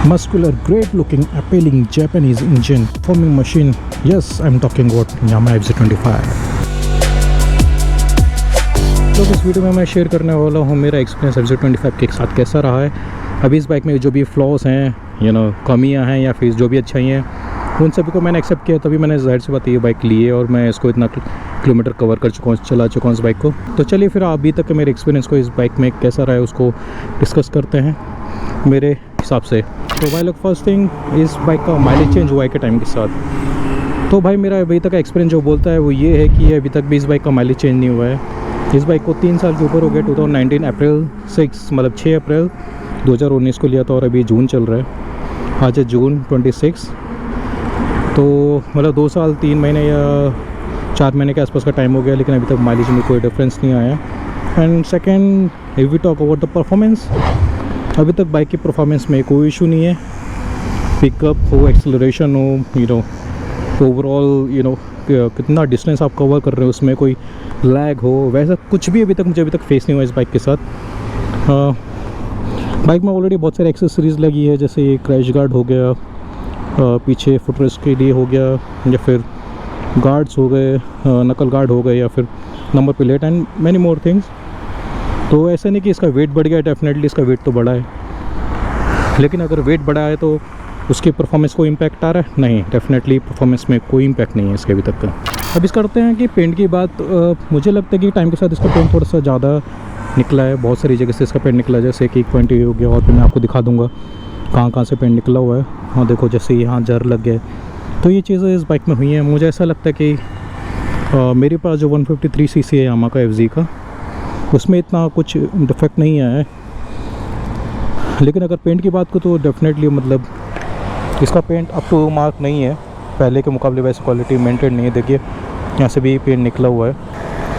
muscular, great looking, appealing Japanese engine forming machine. Yes, I'm talking about Yamaha FZ25. तो इस video में मैं share करने वाला हूँ मेरा एक्सपीरियंस FZ25 के साथ कैसा रहा है। अभी इस बाइक में जो भी फ्लॉस हैं, कमियाँ हैं या फिर जो भी अच्छाई हैं, उन सभी को मैंने एक्सेप्ट किया, तभी मैंने जाहिर सी बात ये बाइक ली है और मैं इसको इतना किलोमीटर कवर कर चुका हूँ, चला चुका हूँ इस बाइक को। तो चलिए फिर अभी तक के मेरे एक्सपीरियंस को इस बाइक में कैसा रहा है उसको डिस्कस करते हैं मेरे हिसाब से। तो भाई लोग, फर्स्ट थिंग, इस बाइक का माइलेज चेंज हुआ है के टाइम के साथ। तो भाई मेरा अभी तक का एक्सपीरियंस जो बोलता है वो ये है कि अभी तक भी इस बाइक का माइलेज चेंज नहीं हुआ है। इस बाइक को 3 साल के ऊपर हो गया। 2019 अप्रैल 6 मतलब 6 अप्रैल 2019 को लिया था और अभी जून चल रहा है, आज है जून 26। तो मतलब 2 साल 3 महीने या 4 महीने के आसपास का टाइम हो गया, लेकिन अभी तक माइलेज में कोई डिफरेंस नहीं आया। And second, if we talk about the performance, अभी तक बाइक की परफॉर्मेंस में कोई इशू नहीं है। पिकअप हो, एक्सेलरेशन हो, ओवरऑल कितना डिस्टेंस आप कवर कर रहे हो उसमें कोई लैग हो, वैसा कुछ भी मुझे अभी तक फेस नहीं हुआ इस बाइक के साथ। बाइक में ऑलरेडी बहुत सारी एक्सेसरीज़ लगी है, जैसे ये क्रैश गार्ड हो गया, पीछे फुटरेस्ट के लिए हो गया, या फिर गार्ड्स हो गए, नकल गार्ड हो गए, या फिर number plate and many more things. तो ऐसा नहीं कि इसका वेट बढ़ गया, डेफिनेटली इसका वेट तो बढ़ा है, लेकिन अगर वेट बढ़ा है तो उसकी परफॉर्मेंस को इम्पैक्ट आ रहा है? नहीं, डेफिनेटली परफॉर्मेंस में कोई इम्पैक्ट नहीं है इसके अभी तक का। अब इस करते हैं कि पेंट की बात। मुझे लगता है कि टाइम के साथ इसका पेंट थोड़ा सा ज़्यादा निकला है, बहुत सारी जगह से इसका पेंट निकला है, जैसे कि 1.2 हो गया, और फिर मैं आपको दिखा दूँगा कहाँ से पेंट निकला हुआ है। हाँ देखो, जैसे यहाँ जर लग गए, तो ये चीज़ें इस बाइक में हुई हैं। मुझे ऐसा लगता है कि मेरे पास जो 153 सीसी है यामाहा का FZ का, उसमें इतना कुछ डिफेक्ट नहीं आया है। लेकिन अगर पेंट की बात को तो डेफिनेटली मतलब इसका पेंट अप टू मार्क नहीं है, पहले के मुकाबले वैसे क्वालिटी मेंटेन नहीं है। देखिए यहाँ से भी पेंट निकला हुआ है।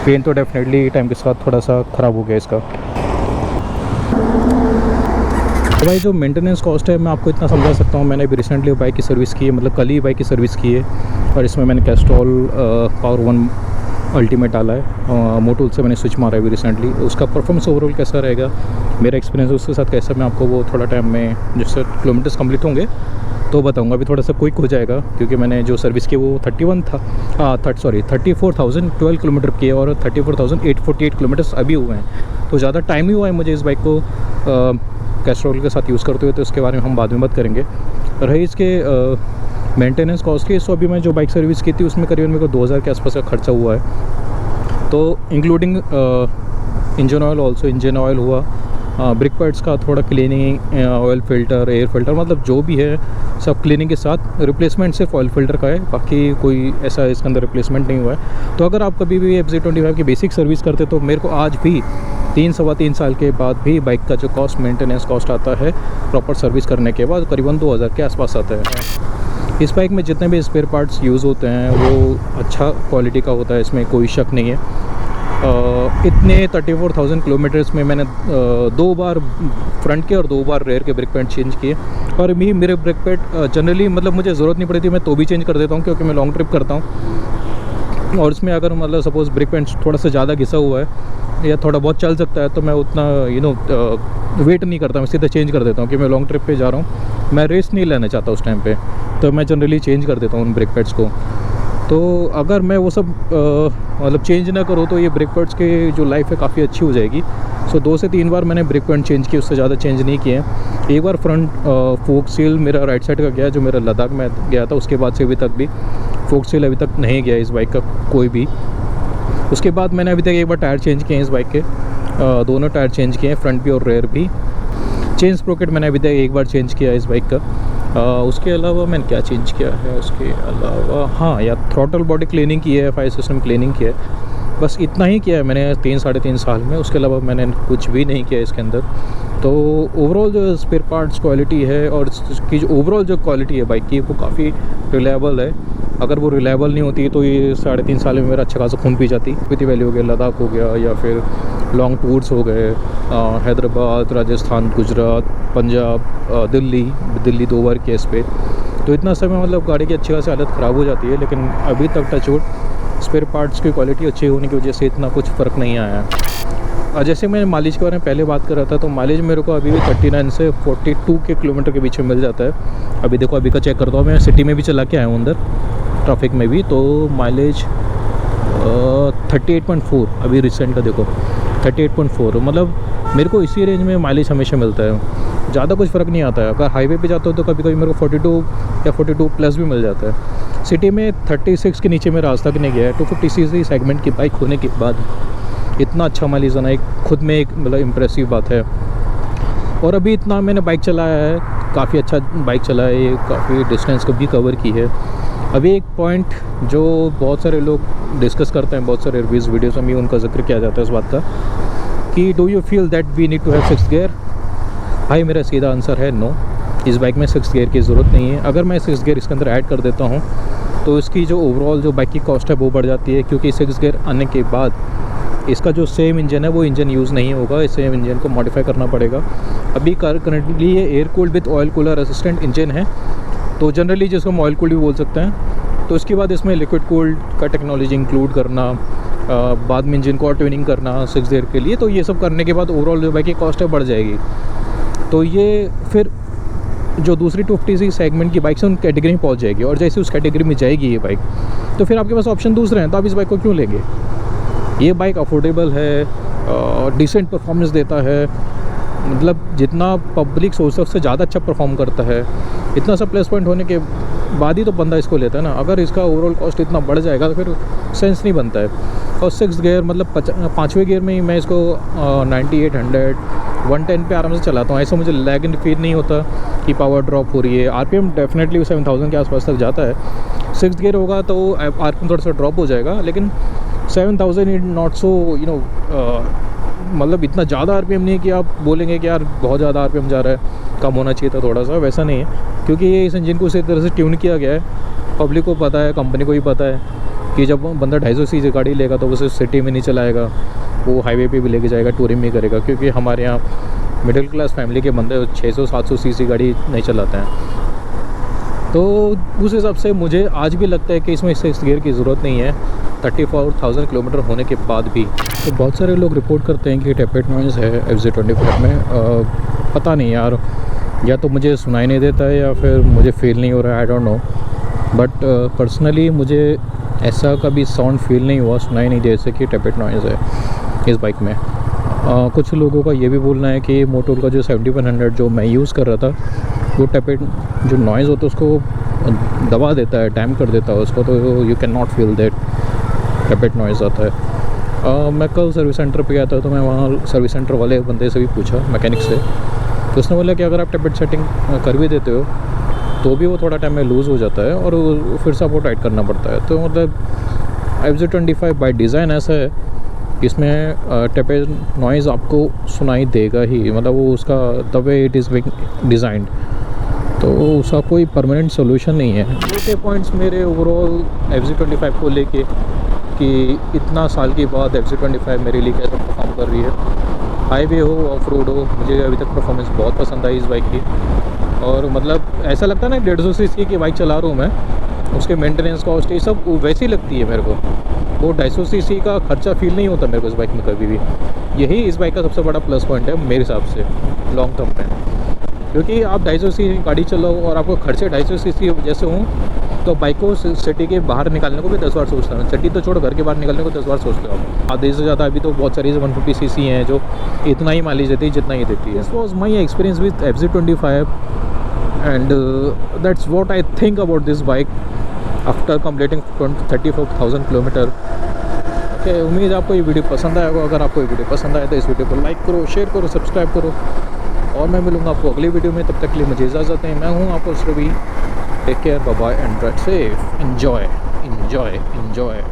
पेंट तो डेफिनेटली टाइम के साथ थोड़ा सा ख़राब हो गया इसका। तो भाई जो मेंटेनेंस कॉस्ट है, मैं आपको इतना समझा सकता हूँ। मैंने अभी रिसेंटली बाइक की सर्विस की है, मतलब कल ही बाइक की सर्विस की है, और इसमें मैंने कैस्ट्रॉल पावर 1 अल्टीमेट डाला है। मोटूल से मैंने स्विच मारा है अभी रिसेंटली। उसका परफॉर्मेंस ओवरऑल कैसा रहेगा, मेरा एक्सपीरियंस उसके साथ कैसा, मैं आपको वो थोड़ा टाइम में जैसे किलोमीटर्स कंप्लीट होंगे तो बताऊंगा। अभी थोड़ा सा क्विक हो जाएगा, क्योंकि मैंने जो सर्विस की वो 34,012 किलोमीटर किए और 34,848 किलोमीटर्स अभी हुए हैं। तो ज़्यादा टाइम ही हुआ है मुझे इस बाइक को कैस्ट्रॉल के साथ यूज़ करते हुए, तो उसके बारे में हम बाद में बात करेंगे। रही इसके मेंटेनेंस कॉस्ट की, सो अभी मैं जो बाइक सर्विस की थी उसमें करीबन मेरे को 2,000 के आसपास का खर्चा हुआ है। तो including engine oil, also engine oil हुआ, ब्रेक पैड्स का थोड़ा cleaning, oil filter, air filter, मतलब जो भी है सब क्लीनिंग के साथ। रिप्लेसमेंट सिर्फ ऑयल फिल्टर का है, बाकी कोई ऐसा इसके अंदर रिप्लेसमेंट नहीं हुआ है। तो अगर आप कभी भी FZ25 की बेसिक सर्विस करते तो मेरे को आज भी 3-3.25 साल के बाद भी बाइक का जो कॉस्ट, मेंटेनेंस कॉस्ट आता है प्रॉपर सर्विस करने के बाद, करीबन 2,000 के आसपास आता है। इस बाइक में जितने भी स्पेयर पार्ट्स यूज़ होते हैं वो अच्छा क्वालिटी का होता है, इसमें कोई शक नहीं है। इतने 34,000 किलोमीटर्स में मैंने 2 बार फ्रंट के और 2 बार रेयर के ब्रेक पैड चेंज किए। और मेरे ब्रेक पैड जनरली मतलब मुझे ज़रूरत नहीं पड़ी थी, मैं तो भी चेंज कर देता हूँ, क्योंकि मैं लॉन्ग ट्रिप करता हूँ। और इसमें अगर मतलब सपोज़ ब्रेक पैड थोड़ा सा ज़्यादा घिसा हुआ है या थोड़ा बहुत चल सकता है, तो मैं उतना वेट नहीं करता, मैं सीधा चेंज कर देता हूँ कि मैं लॉन्ग ट्रिप पे जा रहा हूँ, मैं रेस्ट नहीं लेना चाहता उस टाइम पे, तो मैं जनरली चेंज कर देता हूँ उन ब्रेक पैड्स को। तो अगर मैं वो सब मतलब चेंज ना करूँ तो ये ब्रेक पैड्स की जो लाइफ है काफ़ी अच्छी हो जाएगी। सो 2 से 3 बार मैंने ब्रेक पैड चेंज किए, उससे ज़्यादा चेंज नहीं किए हैं। एक बार फ्रंट फोक सील मेरा राइट साइड का गया, जो मेरा लद्दाख में गया था, उसके बाद से अभी तक भी फोक सील अभी तक नहीं गया इस बाइक का कोई भी। उसके बाद मैंने अभी तक एक बार टायर चेंज किए हैं इस बाइक के, दोनों टायर चेंज किए हैं, फ्रंट भी और रेयर भी। चेन स्प्रोकेट मैंने अभी तक एक बार चेंज किया है इस बाइक का। उसके अलावा मैंने क्या चेंज किया है, उसके अलावा हाँ या थ्रॉटल बॉडी क्लीनिंग की है, फायर सिस्टम क्लीनिंग किया है, बस इतना ही किया है मैंने 3-3.5 साल में। उसके अलावा मैंने कुछ भी नहीं किया इसके अंदर। तो ओवरऑल जो स्पेयर पार्ट्स क्वालिटी है और इसकी जो ओवरऑल जो क्वालिटी है बाइक की, वो काफ़ी रिलायबल है। अगर वो रिलायबल नहीं होती तो ये 3.5 साल में मेरा अच्छा खासा खून पी जाती। स्पीति वैली हो गया, लद्दाख हो गया, या फिर लॉन्ग टूर्स हो गए, हैदराबाद, राजस्थान, गुजरात, पंजाब, दिल्ली 2 बार केस पे। तो इतना समय मतलब गाड़ी की अच्छी खासी हालत ख़राब हो जाती है, लेकिन अभी तक टचवुड स्पेयर पार्ट्स की क्वालिटी अच्छी होने की वजह से इतना कुछ फ़र्क नहीं आया है। और जैसे मैं माइलेज के बारे में पहले बात कर रहा था, तो माइलेज मेरे को अभी भी 39 से 42 के किलोमीटर के बीच में मिल जाता है। अभी देखो, अभी का चेक करता हूँ, मैं सिटी में भी चला के आया हूँ अंदर ट्रैफिक में भी, तो माइलेज 38.4 अभी रिसेंट का देखो 38.4, मतलब मेरे को इसी रेंज में माइलेज हमेशा मिलता है, ज़्यादा कुछ फ़र्क नहीं आता है। अगर हाईवे पे जाता हूँ तो कभी कभी मेरे को 42 या 42 प्लस भी मिल जाता है। सिटी में 36 के नीचे मेरा आज तक नहीं गया है। 250cc सेगमेंट की बाइक होने के बाद इतना अच्छा माइलेज आना एक खुद में एक मतलब इम्प्रेसिव बात है। और अभी इतना मैंने बाइक चलाया है, काफ़ी अच्छा बाइक चला है, ये काफ़ी डिस्टेंस को भी कवर की है। अभी एक पॉइंट जो बहुत सारे लोग डिस्कस करते हैं, बहुत सारे रिव्यूज़ वीडियोज़ में उनका जिक्र किया जाता है इस बात का कि do you feel that we need to have 6th gear. भाई मेरा सीधा आंसर है नो, इस बाइक में 6th गियर की ज़रूरत नहीं है। अगर मैं 6th गियर इसके अंदर ऐड कर देता हूँ तो इसकी जो ओवरऑल जो बाइक की कॉस्ट है वो बढ़ जाती है, क्योंकि 6th गियर आने के बाद इसका जो सेम इंजन है वो इंजन यूज़ नहीं होगा, इस सेम इंजन को मॉडिफाई करना पड़ेगा। अभी करंटली ये air cooled with oil cooler assistant engine है, तो जनरली जिसको हम ऑयल कूल्ड भी बोल सकते हैं। तो इसके बाद इसमें लिक्विड कूल्ड का टेक्नोलॉजी इंक्लूड करना, बाद में इंजन को और ट्यूनिंग करना 6th गियर के लिए, तो ये सब करने के बाद ओवरऑल जो बाइक की कॉस्ट है बढ़ जाएगी। तो ये फिर जो दूसरी 250cc सेगमेंट की बाइक से उन कैटेगरी में पहुंच जाएगी, और जैसे उस कैटेगरी में जाएगी ये बाइक, तो फिर आपके पास ऑप्शन दूसरे हैं, तो आप इस बाइक को क्यों लेंगे। ये बाइक अफोर्डेबल है, डिसेंट परफॉर्मेंस देता है, मतलब जितना पब्लिक सोचता है उससे ज़्यादा अच्छा परफॉर्म करता है। इतना सब प्लस पॉइंट होने के बाद ही तो बंदा इसको लेता है ना। अगर इसका ओवरऑल कॉस्ट इतना बढ़ जाएगा तो फिर सेंस नहीं बनता है। और 6th गियर मतलब 5वें गियर में ही मैं इसको 9800 110 पे आराम से चलाता हूँ। ऐसा मुझे लैग फील नहीं होता कि पावर ड्रॉप हो रही है। आरपीएम डेफिनेटली 7000 के आसपास तक जाता है। 6th गियर होगा तो आरपीएम थोड़ा सा ड्रॉप हो जाएगा, लेकिन 7000 इज नॉट सो मतलब इतना ज़्यादा आरपीएम नहीं है कि आप बोलेंगे कि यार बहुत ज़्यादा आरपीएम जा रहा है, कम होना चाहिए था थोड़ा सा, वैसा नहीं है। क्योंकि ये इस इंजन को उसी तरह से ट्यून किया गया है। पब्लिक को पता है, कंपनी को भी पता है कि जब बंदा 250cc गाड़ी लेगा तो उसे सिटी में नहीं चलाएगा, वो हाईवे पे भी लेके जाएगा, टूरिंग भी करेगा। क्योंकि हमारे यहाँ मिडिल क्लास फैमिली के बंदे 600-700cc गाड़ी नहीं चलाते हैं। तो उस हिसाब से मुझे आज भी लगता है कि इसमें 6th गियर की ज़रूरत नहीं है 34,000 किलोमीटर होने के बाद भी। तो बहुत सारे लोग रिपोर्ट करते हैं कि टेपेट नॉइज़ है FZ25 में। पता नहीं यार, या तो मुझे सुनाई नहीं देता है या फिर मुझे फील नहीं हो रहा है, I don't know. But personally मुझे ऐसा कभी साउंड फील नहीं हुआ, सुनाई नहीं दे जैसे कि टेपेट नॉइज़ है इस बाइक में। कुछ लोगों का ये भी बोलना है कि मोटोल का जो 7100 जो मैं यूज़ कर रहा था, वो टेपेट जो नॉइज़ होता है उसको दबा देता है, डैम कर देता है उसको, तो you can not feel that टेपेट नॉइज़ आता है। मैं कल सर्विस सेंटर पे गया था, तो मैं वहाँ सर्विस सेंटर वाले बंदे से भी पूछा, मैकेनिक से, तो उसने बोला कि अगर आप टेपेट सेटिंग कर भी देते हो तो भी वो थोड़ा टाइम में लूज़ हो जाता है और फिर से आपको टाइट करना पड़ता है। तो मतलब FZ25 बाय डिज़ाइन ऐसा है, इसमें टेपेट नॉइज़ आपको सुनाई देगा ही, मतलब वो उसका the way it is designed, तो उसका कोई परमानेंट सोल्यूशन नहीं है। छोटे पॉइंट्स मेरे ओवरऑल FZ25 को लेके कि इतना साल के बाद FZ25 मेरे लिए कैसे परफॉर्म कर रही है। हाईवे हो, ऑफ रोड हो, मुझे अभी तक परफॉर्मेंस बहुत पसंद आई इस बाइक की। और मतलब ऐसा लगता है ना 150cc की बाइक चला रहा हूँ मैं, उसके मेंटेनेंस कॉस्ट ये सब वैसी लगती है मेरे को। वो 250cc का खर्चा फील नहीं होता मेरे को इस बाइक में कभी भी। यही इस बाइक का सबसे बड़ा प्लस पॉइंट है मेरे हिसाब से लॉन्ग टर्म में। क्योंकि आप 250cc गाड़ी चलाओ और आपको खर्चे 250cc जैसे हों, तो बाइक को सिटी के बाहर निकालने को भी 10 बार सोचता हूँ। सिटी तो छोड़ो, घर के बाहर निकालने को 10 बार सोचते हो आप। आधे से ज़्यादा अभी तो बहुत सारी 150cc हैं जो इतना ही माइलेज देती है जितना ही देती है। This was my experience with FZ25 and that's what I think about this bike after completing 34,000 kilometre. Okay, उम्मीद आपको ये वीडियो पसंद आया होगा। अगर आपको ये वीडियो पसंद आए तो इस वीडियो को लाइक करो, शेयर करो, सब्सक्राइब करो, और मैं मिलूँगा आपको अगली वीडियो में। तब तक के लिए मुझे इजाज़त है। मैं हूँ आपको Ravi. Take care, bye bye and drive safe. Enjoy enjoy enjoy.